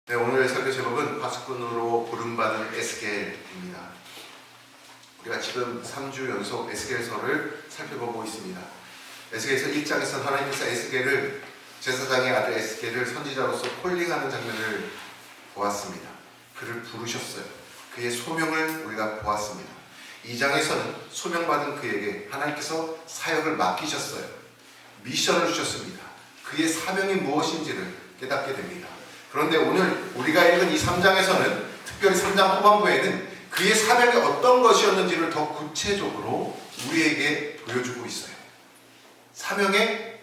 네, 오늘의 설교 제목은 파수꾼으로 부름받은 에스겔입니다. 우리가 지금 3주 연속 에스겔서를 살펴보고 있습니다. 에스겔서 1장에서 하나님께서 에스겔을 제사장의 아들 에스겔을 선지자로서 콜링하는 장면을 보았습니다. 그를 부르셨어요. 그의 소명을 우리가 보았습니다. 2장에서는 소명받은 그에게 하나님께서 사역을 맡기셨어요. 미션을 주셨습니다. 그의 사명이 무엇인지를 깨닫게 됩니다. 그런데 오늘 우리가 읽은 이 3장에서는 특별히 3장 후반부에는 그의 사명이 어떤 것이었는지를 더 구체적으로 우리에게 보여주고 있어요. 사명의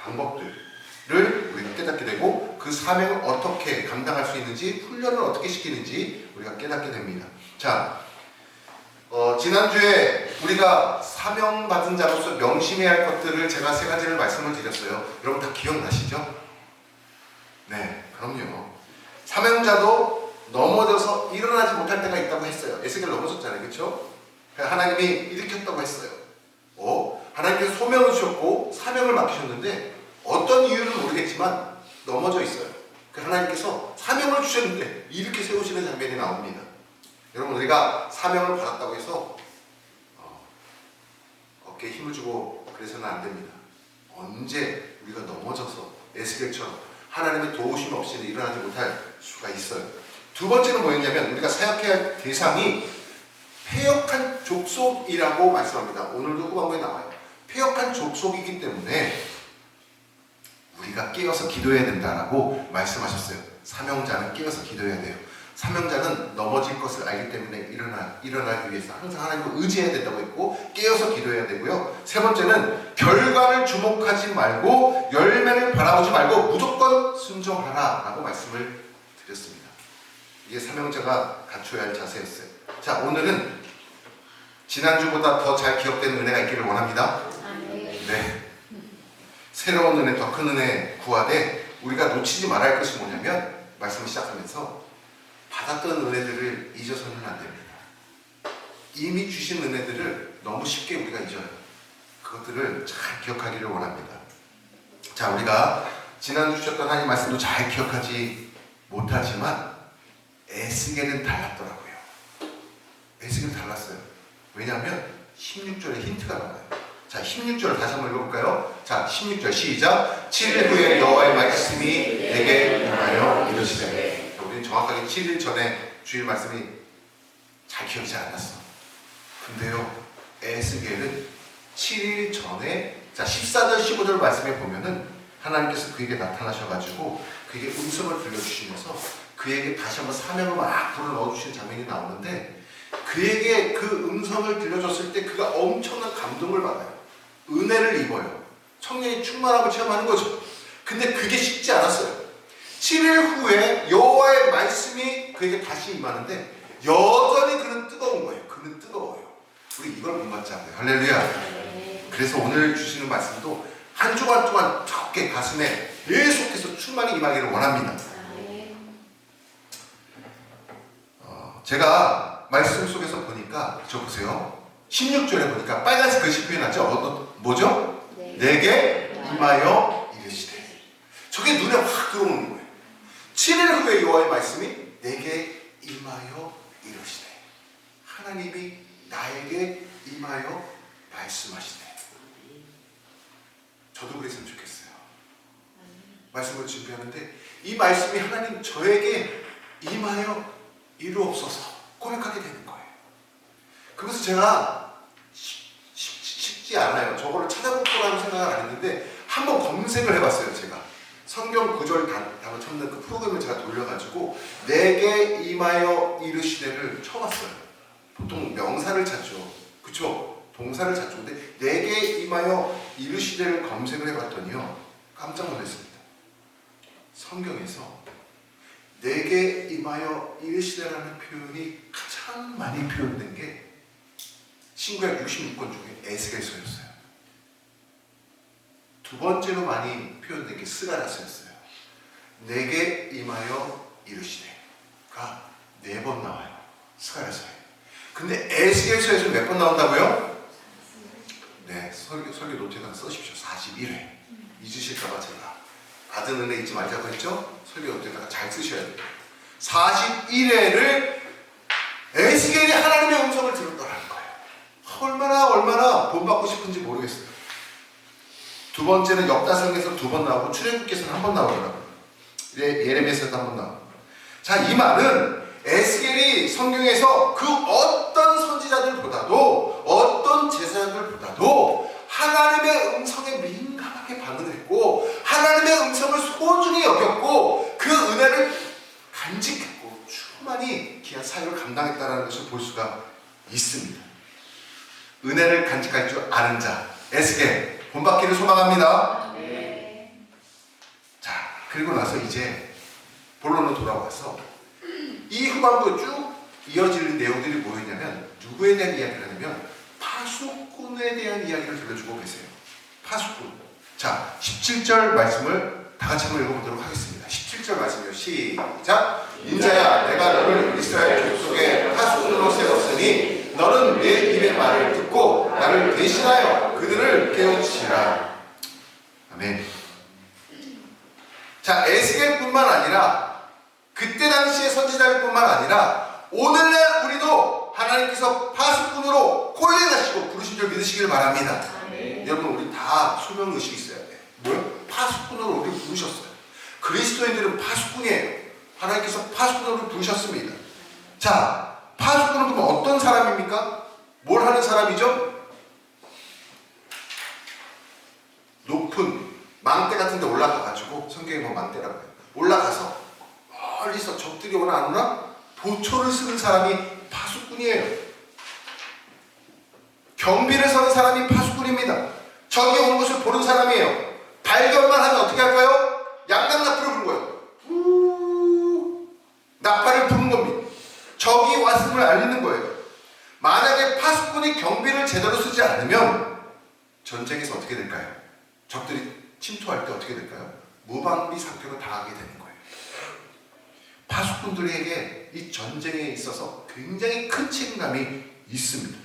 방법들을 우리가 깨닫게 되고 그 사명을 어떻게 감당할 수 있는지, 훈련을 어떻게 시키는지 우리가 깨닫게 됩니다. 자, 지난주에 우리가 사명받은 자로서 명심해야 할 것들을 제가 3가지를 말씀을 드렸어요. 여러분 다 기억나시죠? 네, 그럼요. 사명자도 넘어져서 일어나지 못할 때가 있다고 했어요. 에스겔 넘어졌잖아요, 그렇죠? 하나님이 일으켰다고 했어요. 하나님께서 소명을 주셨고 사명을 맡기셨는데 어떤 이유는 모르겠지만 넘어져 있어요. 하나님께서 사명을 주셨는데 이렇게 세우시는 장면이 나옵니다. 여러분, 우리가 사명을 받았다고 해서 어깨에 힘을 주고 그래서는 안 됩니다. 언제 우리가 넘어져서 에스겔처럼 하나님의 도우심 없이는 일어나지 못할 수가 있어요. 두 번째는 뭐였냐면 우리가 사역해야 할 대상이 패역한 족속이라고 말씀합니다. 오늘도 후반부에 나와요. 패역한 족속이기 때문에 우리가 깨어서 기도해야 된다라고 말씀하셨어요. 사명자는 깨어서 기도해야 돼요. 사명자는 넘어질 것을 알기 때문에 일어나기 위해서 항상 하나님을 의지해야 된다고 했고 깨어서 기도해야 되고요. 세 번째는 결과를 주목하지 말고 열매를 바라보지 말고 무조건 순종하라 라고 말씀을 드렸습니다. 이게 사명자가 갖춰야 할 자세였어요. 자, 오늘은 지난주보다 더 잘 기억되는 은혜가 있기를 원합니다. 네. 새로운 은혜, 더 큰 은혜 구하되 우리가 놓치지 말아야 할 것이 뭐냐면 말씀을 시작하면서 받았던 은혜들을 잊어서는 안 됩니다. 이미 주신 은혜들을 너무 쉽게 우리가 잊어요. 그것들을 잘 기억하기를 원합니다. 자, 우리가 지난주 주셨던 하나님 말씀도 잘 기억하지 못하지만 에스겔은 달랐더라고요. 에스겔은 달랐어요. 왜냐하면 16절에 힌트가 나와요. 자, 16절을 다시 한번 읽어볼까요? 자, 16절 시작. 7일 후에 여호와의 말씀이 내게 임하여 이르시되. 정확하게 7일 전에 주일 말씀이 잘 기억이 잘 안 났어. 근데요, 에스겔은 7일 전에, 자, 14절 15절 말씀에 보면은 하나님께서 그에게 나타나셔가지고 그에게 음성을 들려주시면서 그에게 다시 한번 사명을 막 불어넣어주시는 장면이 나오는데 그에게 그 음성을 들려줬을 때 그가 엄청난 감동을 받아요. 은혜를 입어요. 성령의 충만함을 체험하는 거죠. 근데 그게 쉽지 않았어요. 7일 후에 여호와의 말씀이 그에게 다시 임하는데 여전히 그는 뜨거운 거예요. 그는 뜨거워요. 우리 이걸 본받자고요. 할렐루야. 그래서 오늘 주시는 말씀도 한 주간 동안 적게 가슴에 계속해서 충만히 임하기를 원합니다. 제가 말씀 속에서 보니까 저 보세요. 16절에 보니까 빨간색 글씨 표현하죠. 뭐죠? 내게 임하여 이르시되. 저게 눈에 확 들어오는 거예요. 7일 후에 여호와의 말씀이 내게 임하여 이르시되. 하나님이 나에게 임하여 말씀하시되. 저도 그랬으면 좋겠어요. 말씀을 준비하는데 이 말씀이 하나님 저에게 임하여 이루옵소서 고백하게 되는 거예요. 그래서 제가 쉽지 않아요. 저거를 찾아볼 거라는 생각을 안 했는데 한번 검색을 해봤어요. 제가 성경 구절 단어 찾는 그 프로그램을 제가 돌려가지고 내게 임하여 이르시되를 쳐봤어요. 보통 명사를 찾죠. 그쵸? 동사를 찾죠. 근데 내게 임하여 이르시되를 검색을 해봤더니요, 깜짝 놀랐습니다. 성경에서 내게 임하여 이르시되라는 표현이 가장 많이 표현된 게 신구약 66권 중에 에스겔서였어요. 두 번째로 많이 표현된 게 스가랴서였어요. 내게 임하여 이르시되가 4번 나와요. 스가랴서에. 근데 에스겔서에서 몇 번 나온다고요? 네, 설교 노트에다가 써십시오. 41회. 잊으실까봐 제가 받은 은혜 잊지 말자고 했죠? 설교 노트에다가 잘 쓰셔야 돼요. 41회를 에스겔이 하나님의 음성을 들었더라는 거예요. 얼마나 본받고 싶은지 모르겠어요. 두 번째는 역다성에서 2번 나오고 출애굽기에서는 1번 나오더라고요. 예레미야에서도 1번 나오고. 자, 이 말은 에스겔이 성경에서 그 어떤 선지자들보다도 어떤 제사장들보다도 하나님의 음성에 민감하게 반응했고 하나님의 음성을 소중히 여겼고 그 은혜를 간직했고 충만히 귀한 사역을 감당했다는 것을 볼 수가 있습니다. 은혜를 간직할 줄 아는 자 에스겔 본받기를 소망합니다. 자, 그리고 나서 이제 본론으로 돌아와서 이 후반부에 쭉 이어지는 내용들이 뭐였냐면 누구에 대한 이야기를 하냐면 파수꾼에 대한 이야기를 들려주고 계세요. 파수꾼. 자, 17절 말씀을 다 같이 한번 읽어보도록 하겠습니다. 17절 말씀이요. 시작. 인자야, 내가 너를 이스라엘 족속의 파수꾼으로 세웠으니 너는 내 입의 말을 듣고 나를 대신하여 그들을 깨우치라. 아멘. 자, 에스겔뿐만 아니라 그때 당시의 선지자들뿐만 아니라 오늘날 우리도 하나님께서 파수꾼으로 콜링하시고 부르신 줄 믿으시길 바랍니다. 여러분, 우리 다 소명의식이 있어야 돼요. 뭐요? 파수꾼으로 우리를 부르셨어요. 그리스도인들은 파수꾼이에요. 하나님께서 파수꾼으로 부르셨습니다. 자, 파수꾼은 그럼 어떤 사람입니까? 뭘 하는 사람이죠? 높은 망대 같은 데 올라가가지고, 성경에 뭐 망대라고 해요. 올라가서 멀리서 적들이 오나 안 오나 보초를 쓰는 사람이 파수꾼이에요. 경비를 서는 사람이 파수꾼입니다. 적이 오는 것을 보는 사람이에요. 발견만 하면 어떻게 할까요? 양강나팔을 부는 거예요. 나팔을 부는 겁니다. 적이 왔음을 알리는 거예요. 만약에 파수꾼이 경비를 제대로 쓰지 않으면 전쟁에서 어떻게 될까요? 적들이 침투할 때 어떻게 될까요? 무방비 상태로 당하게 되는 거예요. 파수꾼들에게 이 전쟁에 있어서 굉장히 큰 책임감이 있습니다.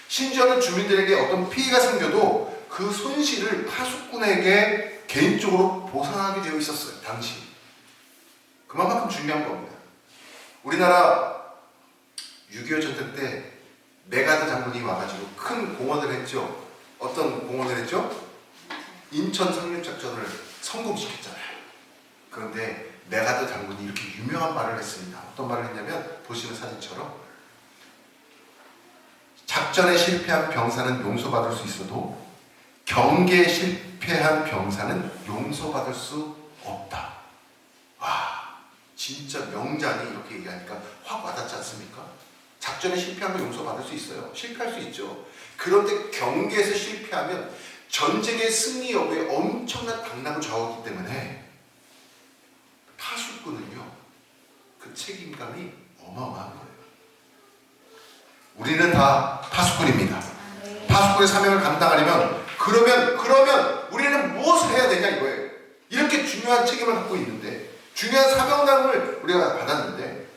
심지어는 주민들에게 어떤 피해가 생겨도 그 손실을 파수꾼에게 개인적으로 보상하게 되어 있었어요. 당시. 그만큼 중요한 겁니다. 우리나라 6.25 전쟁 때 메가드 장군이 와가지고 큰 공헌을 했죠. 어떤 공헌을 했죠? 인천 상륙작전을 성공시켰잖아요. 그런데 메가드 장군이 이렇게 유명한 말을 했습니다. 어떤 말을 했냐면 보시는 사진처럼 작전에 실패한 병사는 용서받을 수 있어도 경계에 실패한 병사는 용서받을 수 없다. 와, 진짜 명장이 이렇게 얘기하니까 확 와닿지 않습니까? 작전에 실패하면 용서받을 수 있어요. 실패할 수 있죠. 그런데 경계에서 실패하면 전쟁의 승리 여부에 엄청난 당락을 좌우하기 때문에 파수꾼은요, 그 책임감이 어마어마한 거예요. 우리는 다 파수꾼입니다. 파수꾼의 사명을 감당하려면 그러면 우리는 무엇을 해야 되냐 이거예요. 이렇게 중요한 책임을 갖고 있는데, 중요한 사명감을 우리가 받았는데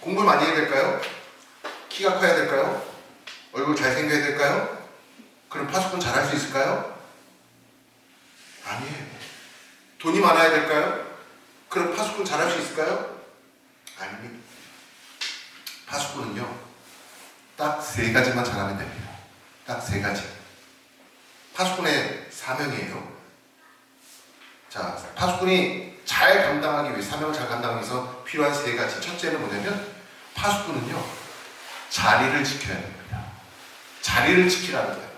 공부를 많이 해야 될까요? 키가 커야 될까요? 얼굴 잘생겨야 될까요? 그럼 파수꾼 잘할 수 있을까요? 아니에요. 돈이 많아야 될까요? 그럼 파수꾼 잘할 수 있을까요? 아닙니다. 파수꾼은요, 딱 3가지만 잘하면 됩니다. 딱 3가지. 파수꾼의 사명이에요. 자, 파수꾼이 잘 감당하기 위해, 사명을 잘 감당하기 위해서 필요한 3가지. 첫째는 뭐냐면 파수꾼은요, 자리를 지켜야 됩니다. 자리를 지키라는 거예요.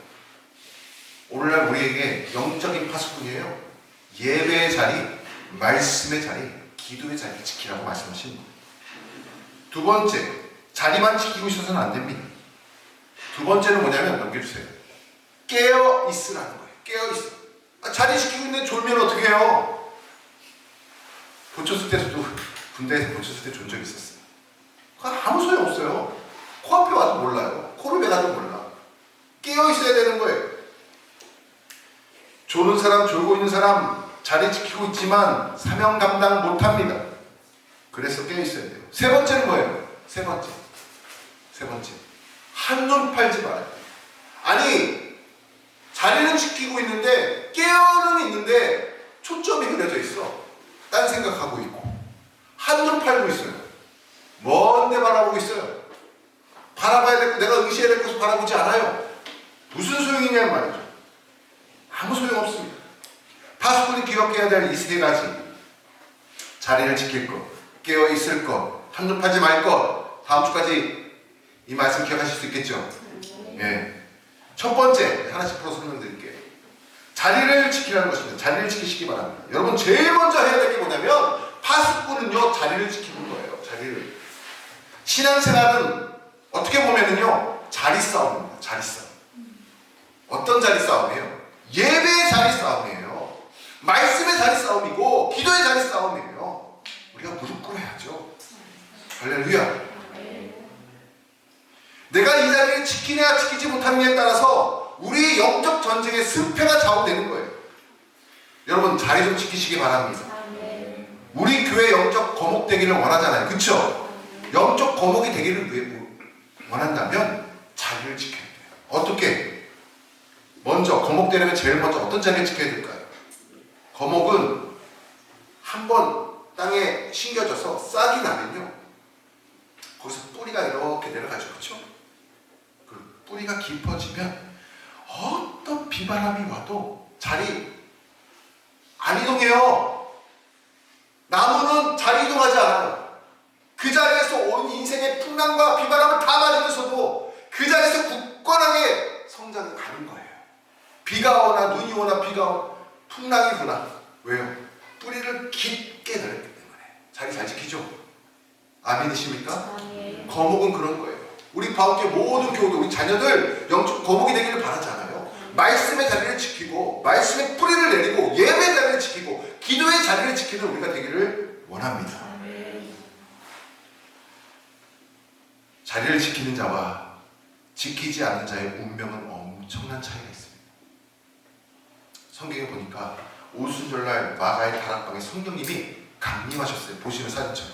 오늘날 우리에게 영적인 파수꾼이에요. 예배의 자리, 말씀의 자리, 기도의 자리를 지키라고 말씀하신 거예요. 두 번째, 자리만 지키고 있어서는 안 됩니다. 두 번째는 뭐냐면, 넘겨주세요. 깨어 있으라는 거예요. 깨어 있어. 자리 지키고 있는데 졸면 어떻게 해요? 보초스 때도, 군대에서 보초스 때 존 적이 있었어요. 아무 소용 없어요. 코앞에 와도 몰라요. 코를 매가도 몰라. 깨어 있어야 되는 거예요. 조는 사람, 졸고 있는 사람 자리 지키고 있지만 사명 감당 못합니다. 그래서 깨어 있어야 돼요. 세 번째는 뭐예요? 세 번째. 한눈 팔지 말아요. 아니, 자리는 지키고 있는데 깨어는 있는데 초점이 흐려져 있어. 딴 생각하고 있고 한눈 팔고 있어요. 먼데 바라보고 있어요. 바라봐야 되고 내가 의시해야 될 곳을 바라보지 않아요. 무슨 소용이냐는 말이죠. 아무 소용없습니다. 파수꾼이 기억해야 될 이 세 가지, 자리를 지킬 것, 깨어있을 것, 한눈 팔지 말 것. 다음 주까지 이 말씀 기억하실 수 있겠죠? 예. 첫 번째 하나씩 풀어 설명드릴게요. 자리를 지키라는 것입니다. 자리를 지키시기 바랍니다. 여러분 제일 먼저 해야 될 게 뭐냐면 파수꾼은요 자리를 지키는 거예요. 자리를. 신앙생활은 어떻게 보면은요 자리 싸움입니다. 자리 싸움. 어떤 자리 싸움이에요? 예배의 자리 싸움이에요. 말씀의 자리 싸움이고 기도의 자리 싸움이에요. 우리가 무릎 꿇어야죠. 할렐루야. 내가 이 자리를 지키냐 지키지 못하느냐에 따라서 우리의 영적 전쟁의 승패가 좌우되는 거예요. 여러분 자리 좀 지키시기 바랍니다. 우리 교회 영적 거목 되기를 원하잖아요. 그쵸? 영적 거목이 되기를 원한다면 자리를 지켜야 돼요. 어떻게? 먼저 거목 되려면 제일 먼저 어떤 자리를 지켜야 될까요? 거목은 한번 땅에 심겨져서 싹이 나면요 거기서 뿌리가 이렇게 내려가죠. 그쵸? 그 뿌리가 깊어지면 어떤 비바람이 와도 자리 안 이동해요. 나무는 자리 이동하지 않아요. 그 자리에서 온 인생의 풍랑과 비바람을 다 맞으면서도 그 자리에서 굳건하게 성장을 가는 거예요. 비가 오나 눈이 오나 비가 오나 풍랑이 구나. 왜요? 뿌리를 깊게 내렸기 때문에. 자리 잘 지키죠? 아멘이십니까? 거목은 그런 거예요. 우리 바울교회 모든 교우들, 우리 자녀들 영적 거목이 되기를 바라잖아요. 말씀의 자리를 지키고 말씀의 뿌리를 내리고 예배의 자리를 지키고 기도의 자리를 지키는 우리가 되기를 원합니다. 자리를 지키는 자와 지키지 않는 자의 운명은 엄청난 차이가 있습니다. 성경에 보니까 오순절날 마가의 다락방에 성령님이 강림하셨어요. 보시는 사진처럼.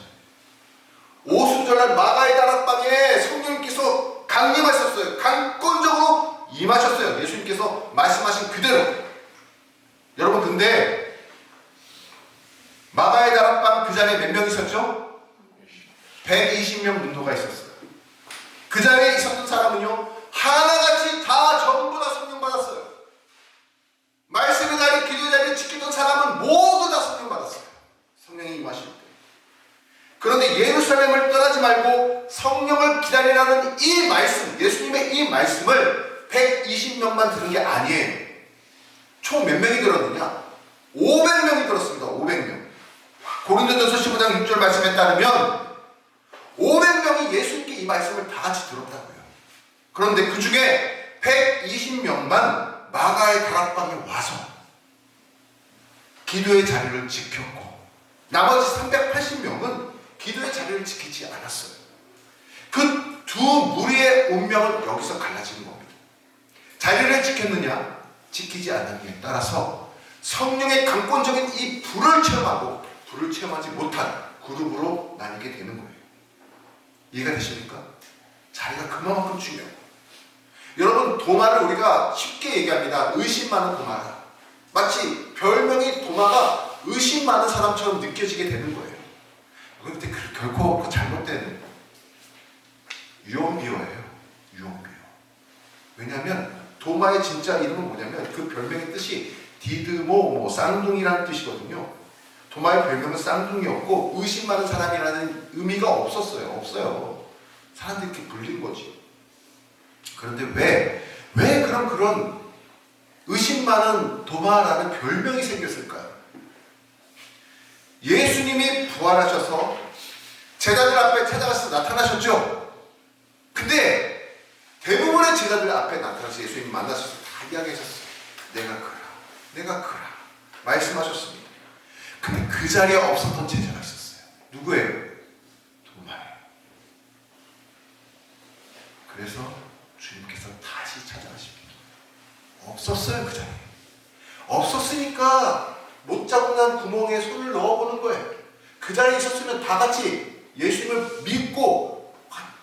오순절날 마가의 다락방에 성령님께서 강림하셨어요. 강권적으로 임하셨어요. 예수님께서 말씀하신 그대로. 여러분 근데 마가의 다락방 그 자리에 몇 명 있었죠? 120명 문도가 있었어요. 그 자리에 있었던 사람은요 하나같이 다 전부 다 성령 받았어요. 말씀의 자리, 기도의 자리를 지키던 사람은 모두 다 성령 받았어요. 성령이 임하실 때. 그런데 예루살렘을 떠나지 말고 성령을 기다리라는 이 말씀, 예수님의 이 말씀을 120명만 들은 게 아니에요. 총 몇 명이 들었느냐? 500명이 들었습니다. 500명. 고린도전서 15장 6절 말씀에 따르면 500명이 예수님께 이 말씀을 다 같이 들었다고요. 그런데 그 중에 120명만 마가의 다락방에 와서 기도의 자리를 지켰고 나머지 380명은 기도의 자리를 지키지 않았어요. 그 두 무리의 운명은 여기서 갈라지는 겁니다. 자리를 지켰느냐 지키지 않느냐에 따라서 성령의 강권적인 이 불을 체험하고 불을 체험하지 못한 그룹으로 나뉘게 되는 거예요. 이해가 되십니까? 자리가 그만큼 중요해요. 여러분 도마를 우리가 쉽게 얘기합니다. 의심 많은 도마라. 마치 별명이 도마가 의심 많은 사람처럼 느껴지게 되는 거예요. 그런데 결코 그 잘못된 유언비어예요. 유언비어. 왜냐하면 도마의 진짜 이름은 뭐냐면 그 별명의 뜻이 디드모 쌍둥이라는 뜻이거든요. 도마의 별명은 쌍둥이였고 의심 많은 사람이라는 의미가 없어요. 사람들이 이렇게 불린 거지. 그런데 왜 그런 의심 많은 도마라는 별명이 생겼을까요? 예수님이 부활하셔서 제자들 앞에 찾아가서 나타나셨죠? 근데 대부분의 제자들 앞에 나타나서 예수님이 만나셔서 다 이야기하셨어요. 내가 그라 말씀하셨습니다. 근데 그 자리에 없었던 제자가 있었어요. 누구예요? 도마예요. 그래서 주님께서 다시 찾아가십니다. 없었어요. 그 자리에. 없었으니까 못 잡고 난 구멍에 손을 넣어보는 거예요. 그 자리에 있었으면 다 같이 예수님을 믿고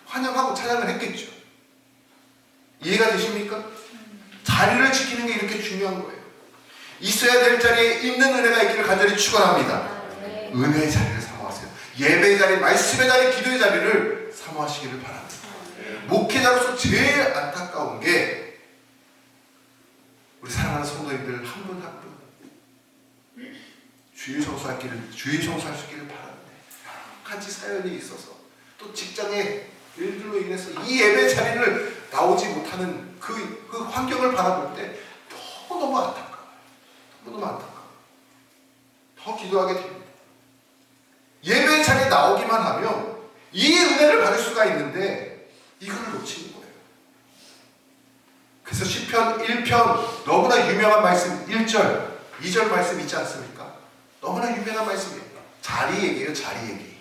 환영하고 찬양을 했겠죠. 이해가 되십니까? 자리를 지키는 게 이렇게 중요한 거예요. 있어야 될 자리에 있는 은혜가 있기를 간절히 축원합니다. 은혜의 자리를 사모하세요. 예배의 자리, 말씀의 자리, 기도의 자리를 사모하시기를 바랍니다. 목회자로서 제일 안타까운 게 우리 사랑하는 성도님들 한 분 한 분 주일 성수할 수 있기를 바라는데 여러 가지 사연이 있어서 또 직장의 일들로 인해서 이 예배 자리를 나오지 못하는 그 환경을 바라볼 때 너무너무 안타까워요. 너무너무 안타까워요. 더 기도하게 됩니다. 예배 자리에 나오기만 하면 이 은혜를 받을 수가 있는데 이걸 놓치는 거예요. 그래서 시편 1편 너무나 유명한 말씀 1절 2절 말씀 있지 않습니까? 너무나 유명한 말씀이에요. 자리 얘기예요. 자리 얘기.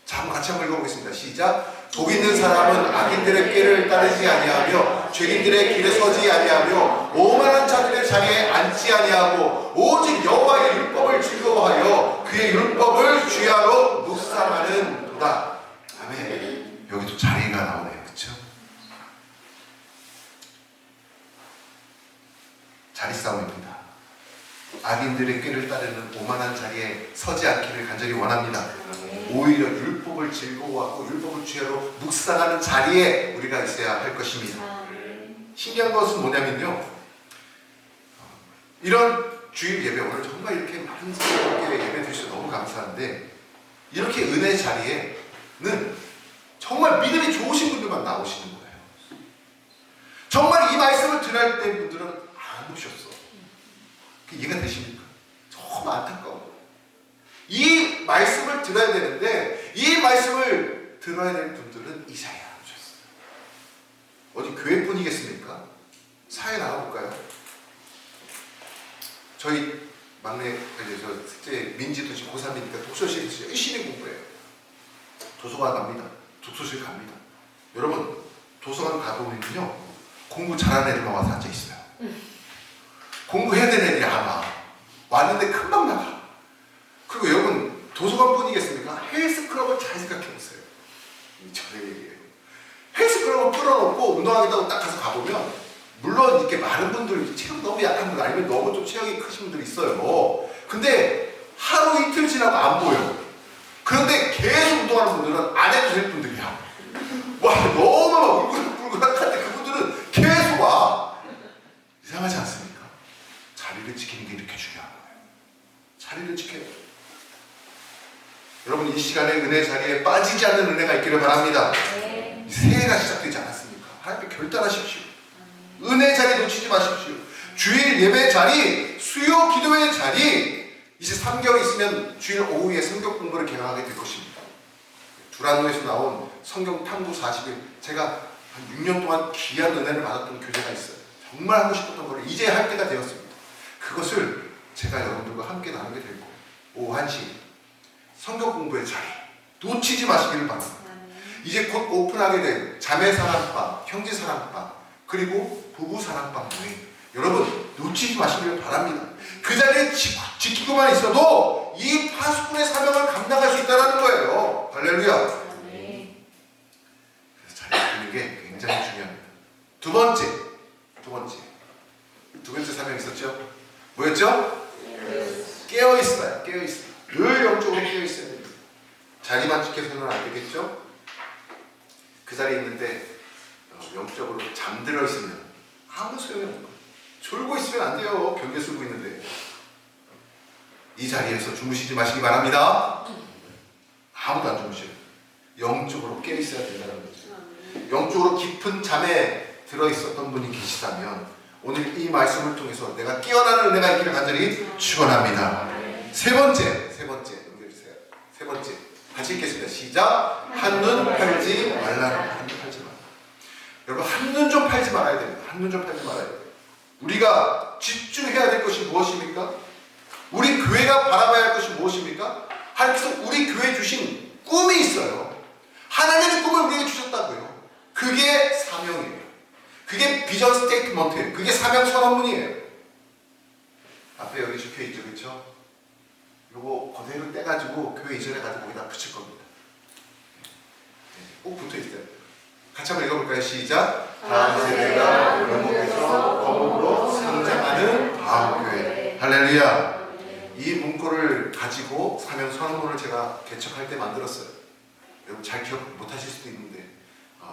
자, 한번 같이 한번 읽어보겠습니다. 시작. 복 있는 사람은 악인들의 꾀를 따르지 아니하며 죄인들의 길에 서지 아니하며 오만한 자들의 자리에 앉지 아니하고 오직 여호와의 율법을 즐거워하여 그의 율법을 주야로 묵상하는 도다. 아멘. 여기도 자리가 나오네요. 그렇죠? 자리 싸움입니다. 악인들의 꾀를 따르는 오만한 자리에 서지 않기를 간절히 원합니다. 오히려 율법을 즐거워하고 율법을 주야로 묵상하는 자리에 우리가 있어야 할 것입니다. 신기한 것은 뭐냐면요, 이런 주일 예배, 오늘 정말 이렇게 많은 사람들께 예배 드리셔서 너무 감사한데 이렇게 은혜 자리에는 정말 믿음이 좋으신 분들만 나오시는 거예요. 정말 이 말씀을 들을 때 분들은 안 오셨어. 이해가 되십니까? 너무 안타까워요. 이 말씀을 들어야 되는데 이 말씀을 들어야 될 분들은 이 자리에 안 오셨어요. 어디 교회뿐이겠습니까? 사회 나가볼까요? 저희 막내, 저 셋째 민지도 지금 고3이니까 독서실에서 열심히 공부해요. 도서관 갑니다. 독서실 갑니다. 여러분, 도서관 가보면요, 공부 잘하는 애들만 와서 앉아있어요. 공부해야 되는 애들이 안 와. 왔는데 금방 나가. 그리고 여러분, 도서관뿐이겠습니까? 헬스클럽을 잘 생각해보세요. 저의 얘기예요. 헬스클럽을 끌어놓고 운동하겠다고 딱 가서 가보면 물론 이렇게 많은 분들, 체력 너무 약한 분들 아니면 너무 좀 체력이 크신 분들이 있어요. 근데 하루 이틀 지나고 안 보여. 그런데 계속 운동하는 분들은 안 해도 될 분들이야. 와, 너무 막 울긋불긋한데 그분들은 계속 와. 이상하지 않습니까? 자리를 지키는 게 이렇게 중요한 거예요. 자리를 지켜야 돼요. 여러분, 이 시간에 은혜 자리에 빠지지 않는 은혜가 있기를 바랍니다. 새해가 시작되지 않았습니까? 하나님께 결단하십시오. 은혜 자리 놓치지 마십시오. 주일 예배 자리, 수요 기도의 자리, 이제 3개월 있으면 주일 오후에 성경 공부를 개강하게 될 것입니다. 두란노에서 나온 성경 탐구 40일, 제가 한 6년 동안 귀한 은혜를 받았던 교재가 있어요. 정말 하고 싶었던 걸 이제 할 때가 되었습니다. 그것을 제가 여러분들과 함께 나누게 될 거예요. 오후 1시 성경 공부의 자리 놓치지 마시기를 바랍니다. 이제 곧 오픈하게 될 자매사랑방, 형제사랑방, 그리고 부부사랑방 모임, 여러분 놓치지 마시기를 바랍니다. 그 자리에 지키고만 있어도 이 파수꾼의 사명을 감당할 수 있다는 거예요. 할렐루야. 그래서 자리 지키는 게 굉장히 중요합니다. 두 번째 사명이 있었죠? 뭐였죠? 깨어있어요. 늘 영적으로 깨어있어야 됩니다. 자리만 지켜서는 안 되겠죠? 그 자리에 있는데 영적으로 잠들어 있으면 아무 소용이 없는 거예요. 졸고 있으면 안 돼요. 경계 쓰고 있는데. 이 자리에서 주무시지 마시기 바랍니다. 아무도 안 주무셔요. 영적으로 깨어있어야 된다는 거죠. 영적으로 깊은 잠에 들어있었던 분이 계시다면 오늘 이 말씀을 통해서 내가 깨어나는 은혜가 있기를 간절히 축원합니다. 세 번째 넘겨주세요. 세 번째 같이 읽겠습니다. 시작. 한눈 팔지 말라. 한눈 팔지 말라. 여러분, 한눈 좀 팔지 말아야 됩니다. 한눈 좀 팔지 말아야 돼요. 우리가 집중해야 될 것이 무엇입니까? 우리 교회가 바라봐야 할 것이 무엇입니까? 하나님께서 우리 교회에 주신 꿈이 있어요. 하나님의 꿈을 우리에게 주셨다고요. 그게 사명이에요. 그게 비전 스테이트먼트예요. 그게 사명 선언문이에요. 앞에 여기 적혀있죠, 그렇죠? 요거 그대로 떼가지고 교회 이전에 가지고 거기다 붙일 겁니다. 꼭 붙어있어요. 같이 한번 읽어볼까요? 시작. 다음 세대가 원목에서 거목으로 성장하는 다음 교회. 할렐루야. 이 문구를 가지고 사명 선언문을 제가 개척할 때 만들었어요. 여러분 잘 기억 못하실 수도 있는데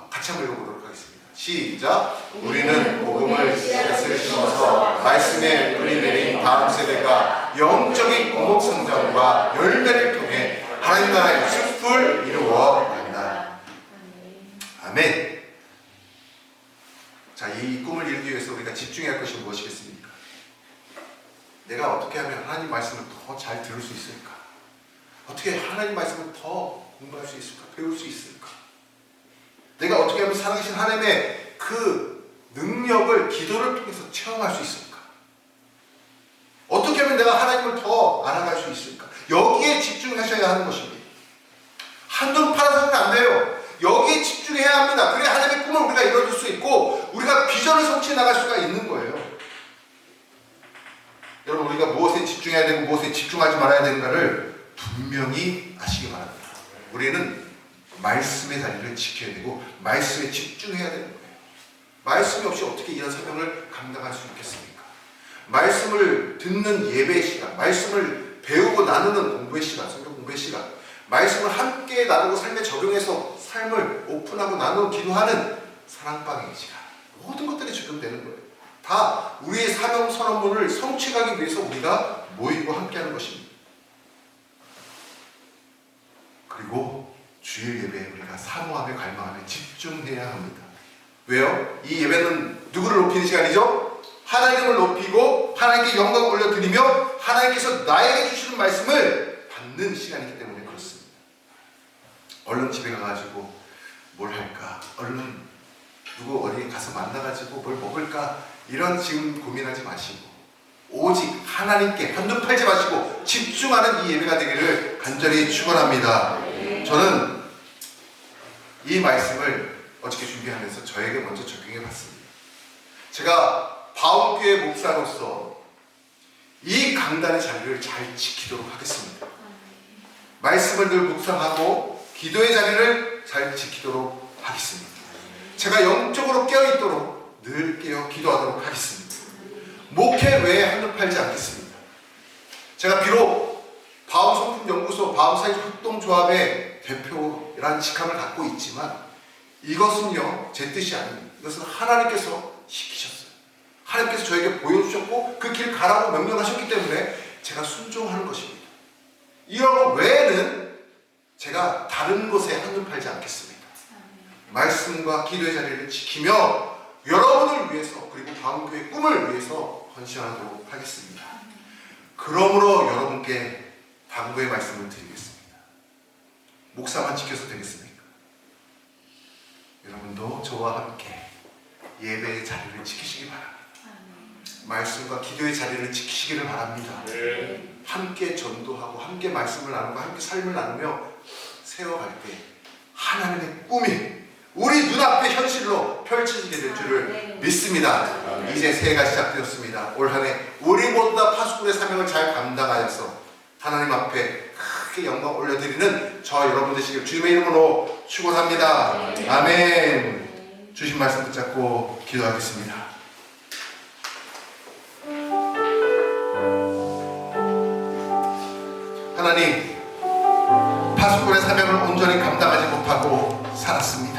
같이 한번 읽어보도록 하겠습니다. 시작. 우리는 복음을 씨앗을 심어서 말씀에 뿌리 내린 다음 세대가 영적인 공복 성장과 열매를 통해 하나님 나라의 숲을 이루어 간다. 아멘. 자, 이 꿈을 이루기 위해서 우리가 집중해야 할 것이 무엇이겠습니까? 내가 어떻게 하면 하나님 말씀을 더 잘 들을 수 있을까? 어떻게 하나님 말씀을 더 공부할 수 있을까? 배울 수 있을까? 내가 어떻게 하면 살아계신 하나님의 그 능력을 기도를 통해서 체험할 수 있을까? 어떻게 하면 내가 하나님을 더 알아갈 수 있을까? 여기에 집중하셔야 하는 것입니다. 한눈 팔아서는 안 돼요. 여기에 집중해야 합니다. 그래야 하나님의 꿈을 우리가 이뤄줄 수 있고 우리가 비전을 성취해 나갈 수가 있는 거예요. 여러분 우리가 무엇에 집중해야 되고 무엇에 집중하지 말아야 되는가를 분명히 아시기 바랍니다. 우리는 말씀의 자리를 지켜야 되고 말씀에 집중해야 되는 거예요. 말씀이 없이 어떻게 이런 사명을 감당할 수 있겠습니까? 말씀을 듣는 예배의 시간, 말씀을 배우고 나누는 공부의 시간, 성경 공부의 시간, 말씀을 함께 나누고 삶에 적용해서 삶을 오픈하고 나누고 기도하는 사랑방의 시간, 모든 것들이 적용되는 거예요. 다 우리의 사명 선언문을 성취하기 위해서 우리가 모이고 함께하는 것입니다. 그리고 주일 예배에 우리가 사모하며 갈망하며 집중해야 합니다. 왜요? 이 예배는 누구를 높이는 시간이죠? 하나님을 높이고 하나님께 영광을 올려드리며 하나님께서 나에게 주시는 말씀을 받는 시간이기 때문에 그렇습니다. 얼른 집에 가가지고 뭘 할까? 얼른 누구 어디 가서 만나가지고 뭘 먹을까? 이런 지금 고민하지 마시고 오직 하나님께 한눈 팔지 마시고 집중하는 이 예배가 되기를 간절히 축원합니다. 저는 이 말씀을 어저께 준비하면서 저에게 먼저 적용해 봤습니다. 제가 바울교회 목사로서 이 강단의 자리를 잘 지키도록 하겠습니다. 말씀을 늘 묵상하고 기도의 자리를 잘 지키도록 하겠습니다. 제가 영적으로 깨어있도록 늘 깨어 기도하도록 하겠습니다. 목회 외에 한눈 팔지 않겠습니다. 제가 비록 바움성품연구소 바움사회적협동조합의 대표라는 직함을 갖고 있지만 이것은요 제 뜻이 아닙니다. 이것은 하나님께서 시키셨어요. 하나님께서 저에게 보여주셨고 그 길 가라고 명령하셨기 때문에 제가 순종하는 것입니다. 이런 것 외에는 제가 다른 것에 한눈 팔지 않겠습니다. 말씀과 기도의 자리를 지키며 여러분을 위해서 그리고 바움교회의 꿈을 위해서 헌신하도록 하겠습니다. 그러므로 여러분께 당부의 말씀을 드리겠습니다. 목사만 지켜서 되겠습니까? 여러분도 저와 함께 예배의 자리를 지키시기 바랍니다. 말씀과 기도의 자리를 지키시기를 바랍니다. 함께 전도하고 함께 말씀을 나누고 함께 삶을 나누며 세워갈 때 하나님의 꿈이 우리 눈앞에 현실로 펼쳐지게 될 줄을 믿습니다. 이제 새해가 시작되었습니다. 올 한 해 우리보다 파수꾼의 사명을 잘 감당하여서 하나님 앞에 크게 영광 올려드리는 저 여러분 되시길 주님의 이름으로 축원합니다. 아멘. 주신 말씀 붙잡고 기도하겠습니다. 하나님, 파수꾼의 사명을 온전히 감당하지 못하고 살았습니다.